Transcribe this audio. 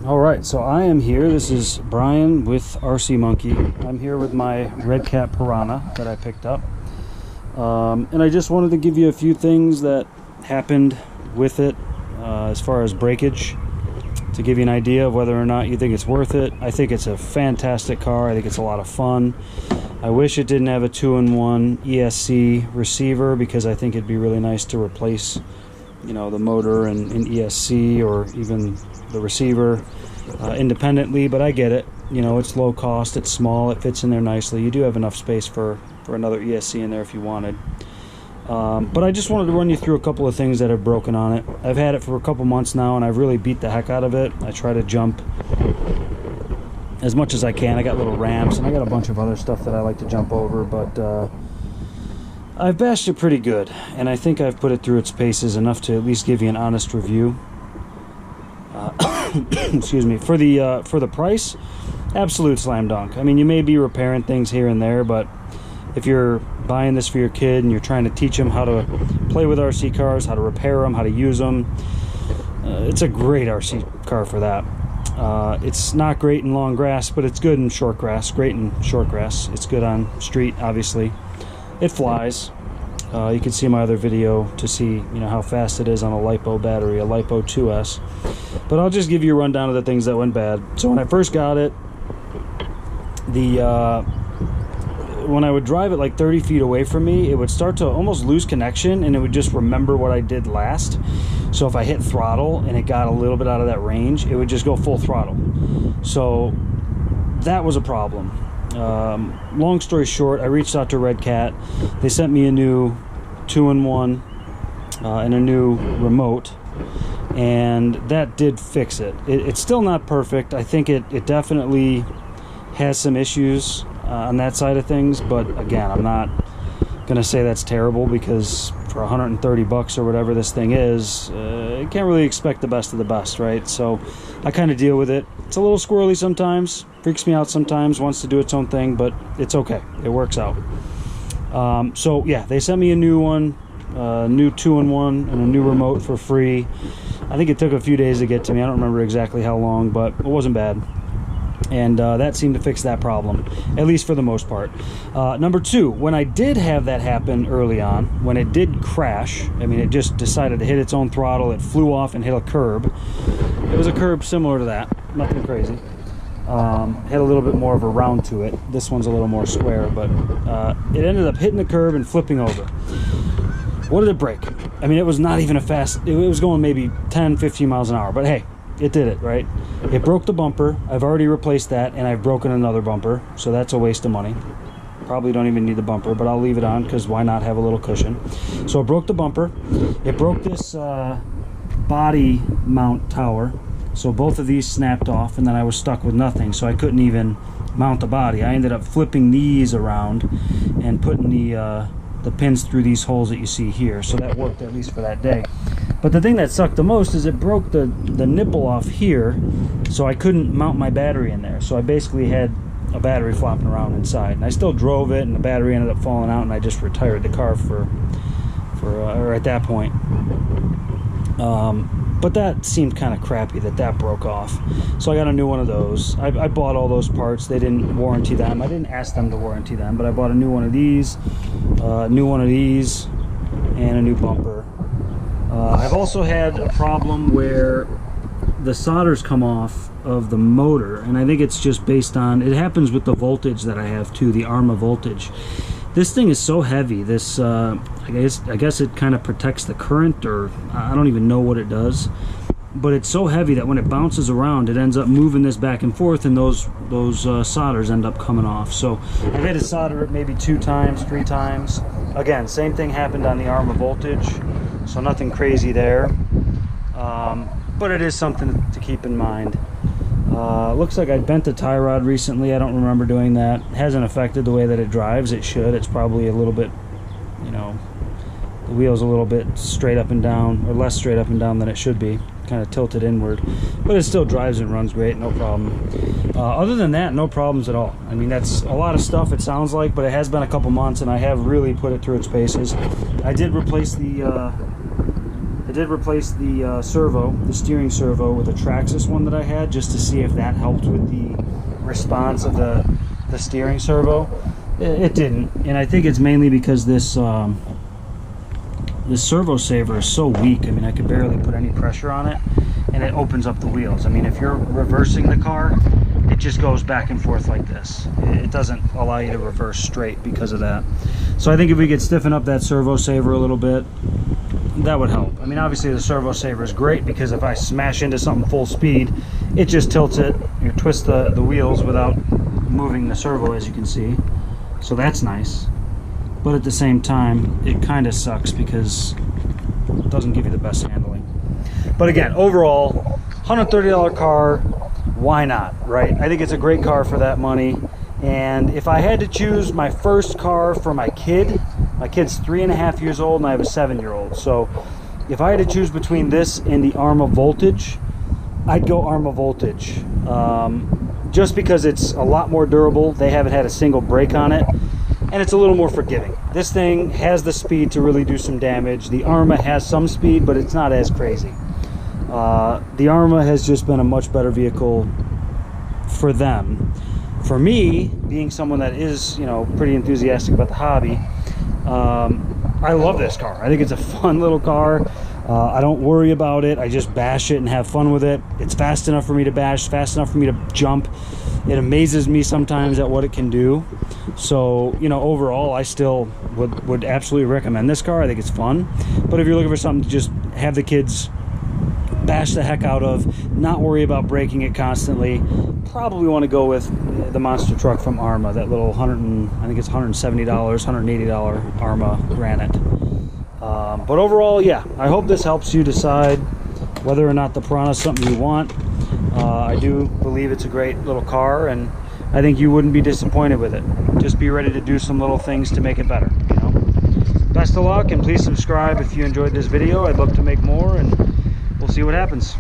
All right, so I am here. This is Brian with RC Monkey. I'm here with my RedCat Piranha that I picked up. And I just wanted to give you a few things that happened with it as far as breakage, to give you an idea of whether or not you think it's worth it. I think it's a fantastic car. I think it's a lot of fun. I wish it didn't have a 2-in-1 ESC receiver, because I think it'd be really nice to replace, you know, the motor and ESC or even the receiver independently. But I get it, you know, it's low cost, it's small, it fits in there nicely. You do have enough space for another ESC in there if you wanted. But I just wanted to run you through a couple of things that have broken on it. I've had it for a couple months now, and I've really beat the heck out of it. I try to jump as much as I can. I got little ramps, and I got a bunch of other stuff that I like to jump over, but I've bashed it pretty good, and I think I've put it through its paces enough to at least give you an honest review. Excuse me. For the price, absolute slam dunk. I mean, you may be repairing things here and there, but if you're buying this for your kid and you're trying to teach them how to play with RC cars, how to repair them, how to use them, it's a great RC car for that. It's not great in long grass, but it's good in short grass. Great in short grass. It's good on street, obviously. It flies. You can see my other video to see, you know, how fast it is on a LiPo battery, a LiPo 2S. But I'll just give you a rundown of the things that went bad. So when I first got it, when I would drive it like 30 feet away from me, it would start to almost lose connection, and it would just remember what I did last. So if I hit throttle and it got a little bit out of that range, it would just go full throttle. So that was a problem. Long story short, I reached out to RedCat. They sent me a new 2-in-1 and a new remote, and that did fix it. It's still not perfect. I think it definitely has some issues on that side of things, but again, I'm not gonna say that's terrible, because for 130 bucks or whatever this thing is, you can't really expect the best of the best, right? So I kind of deal with it. It's a little squirrely sometimes, freaks me out sometimes, wants to do its own thing, but it's okay, it works out. So yeah, they sent me a new one, new 2-in-1 and a new remote for free. I think it took a few days to get to me. I don't remember exactly how long, but it wasn't bad. And that seemed to fix that problem, at least for the most part. Number two, when I did have that happen early on, when it did crash, I mean, it just decided to hit its own throttle, it flew off and hit a curb. It was a curb similar to that, nothing crazy. Had a little bit more of a round to it. This one's a little more square, but it ended up hitting the curb and flipping over. What did it break? I mean, it was not even a fast, it was going maybe 10, 15 miles an hour, but hey, it did it, right? It broke the bumper. I've already replaced that, and I've broken another bumper, so that's a waste of money. Probably don't even need the bumper, but I'll leave it on, because why not have a little cushion? So it broke the bumper. It broke this body mount tower, so both of these snapped off, and then I was stuck with nothing, so I couldn't even mount the body. I ended up flipping these around and putting the pins through these holes that you see here, so that worked at least for that day. But the thing that sucked the most is it broke the nipple off here, so I couldn't mount my battery in there. So I basically had a battery flopping around inside, and I still drove it, and the battery ended up falling out, and I just retired the car or at that point. But that seemed kind of crappy that broke off, so I got a new one of those. I bought all those parts. They didn't warranty them. I didn't ask them to warranty them, but I bought a new one of these, and a new bumper. I've also had a problem where the solder's come off of the motor, and I think it's just based on, it happens with the voltage that I have too, the ARMA voltage. This thing is so heavy, this I guess it kind of protects the current, or I don't even know what it does, but it's so heavy that when it bounces around, it ends up moving this back and forth, and those solders end up coming off. So I've had to solder it maybe 2 times, 3 times. Again, same thing happened on the ARMA voltage, so nothing crazy there, but it is something to keep in mind. Looks like I bent the tie rod recently. I don't remember doing that. It hasn't affected the way that it drives. It should. It's probably a little bit, you know, the wheel's a little bit straight up and down, or less straight up and down than it should be, kind of tilted inward, but it still drives and runs great, no problem. Other than that, no problems at all. I mean, that's a lot of stuff, it sounds like, but it has been a couple months, and I have really put it through its paces. I did replace the did replace the steering servo, with a Traxxas one that I had, just to see if that helped with the response of the steering servo. It didn't, and I think it's mainly because this servo saver is so weak. I mean, I could barely put any pressure on it, and it opens up the wheels. I mean, if you're reversing the car, it just goes back and forth like this. It doesn't allow you to reverse straight because of that. So I think if we could stiffen up that servo saver a little bit, that would help. I mean, obviously the servo saver is great because if I smash into something full speed, it just tilts it, you twist the wheels without moving the servo, as you can see. So that's nice. But at the same time, it kind of sucks because it doesn't give you the best handling. But again, overall, $130 car, why not, right? I think it's a great car for that money. And if I had to choose my first car for my kid's 3.5 years old and I have a 7-year-old. So if I had to choose between this and the Arma Voltage, I'd go Arma Voltage. Just because it's a lot more durable. They haven't had a single break on it, and it's a little more forgiving. This thing has the speed to really do some damage. The Arma has some speed, but it's not as crazy. The Arma has just been a much better vehicle for them. For me, being someone that is, you know, pretty enthusiastic about the hobby, I love this car. I think it's a fun little car. I don't worry about it. I just bash it and have fun with it. It's fast enough for me to bash, fast enough for me to jump. It amazes me sometimes at what it can do. So, you know, overall, I still would absolutely recommend this car. I think it's fun. But if you're looking for something to just have the kids bash the heck out of, not worry about breaking it constantly, probably want to go with the monster truck from Arma, that little I think it's $170, $180 Arma Granite. But overall, yeah, I hope this helps you decide whether or not the Piranha is something you want. I do believe it's a great little car, and I think you wouldn't be disappointed with it. Just be ready to do some little things to make it better, you know? Best of luck, and please subscribe if you enjoyed this video. I'd love to make more, and we'll see what happens.